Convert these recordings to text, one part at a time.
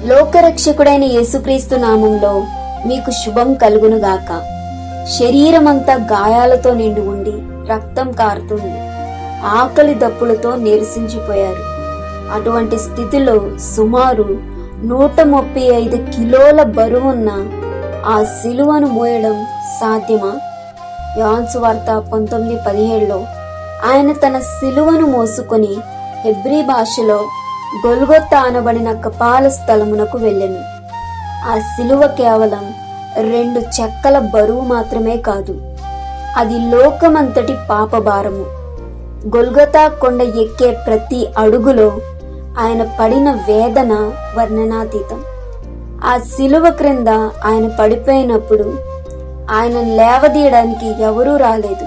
లోకరక్షకుడైన యేసుక్రీస్తు నామంలో మీకు శుభం కలుగునుగాక. శరీరమంతా గాయాలతో నిండి ఉండి రక్తం కారుతుంది. ఆకలి దప్పులతో నీరసించిపోయారు. అటువంటి స్థితిలో సుమారు 135 కిలోల బరువున్న ఆ సిలువను మోయడం సాధ్యమా? యోహాను సువార్త 19:17లో ఆయన తన సిలువను మోసుకొని హెబ్రీ భాషలో గొల్గొతా అనబడిన కపాల స్థలమునకు వెళ్ళెను. ఆ సిలువ కేవలం 2 చెక్కల బరువు మాత్రమే కాదు, అది లోకమంతటి పాపభారము. గొల్గొతా కొండ ఎక్కే ప్రతి అడుగులో ఆయన పడిన వేదన వర్ణనాతీతం. ఆ సిలువ క్రింద ఆయన పడిపోయినప్పుడు ఆయన లేవదీయడానికి ఎవరూ రాలేదు.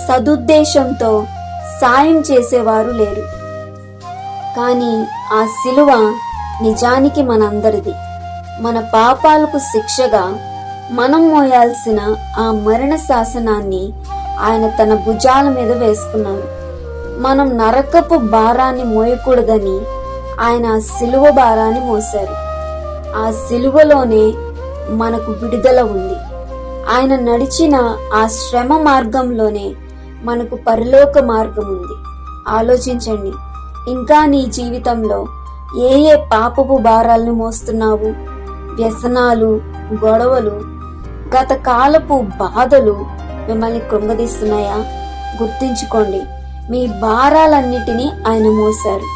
సదుద్దేశంతో సాయం చేసేవారు లేరు. కానీ ఆ సిలువ నిజానికి మనందరిది. మన పాపాలకు శిక్షగా మనం మోయాల్సిన ఆ మరణ శాసనాన్ని ఆయన తన భుజాల మీద వేసుకున్నారు. మనం నరకపు భారాన్ని మోయకూడదని ఆయన ఆ సిలువ భారాన్ని మోశారు. ఆ సిలువలోనే మనకు విడుదల ఉంది. ఆయన నడిచిన ఆ శ్రమ మార్గంలోనే మనకు పరలోక మార్గం ఉంది. ఆలోచించండి, ఇంకా నీ జీవితంలో ఏ ఏ పాపపు భారాలను మోస్తున్నావు? వ్యసనాలు, గొడవలు, గత కాలపు బాధలు మిమ్మల్ని కృంగదీస్తున్నాయా? గుర్తుంచుకోండి, మీ భారాలన్నిటినీ ఆయన మోశారు.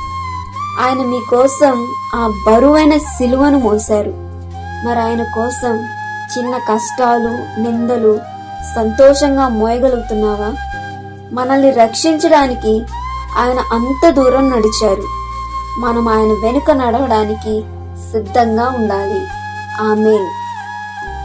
ఆయన మీకోసం ఆ బరువైన సిలువను మోశారు. మరి ఆయన కోసం చిన్న కష్టాలు, నిందలు సంతోషంగా మోయగలుగుతున్నావా? మనల్ని రక్షించడానికి ఆయన అంత దూరం నడిచారు. మనం ఆయన వెనుక నడవడానికి సిద్ధంగా ఉండాలి. ఆమేన్.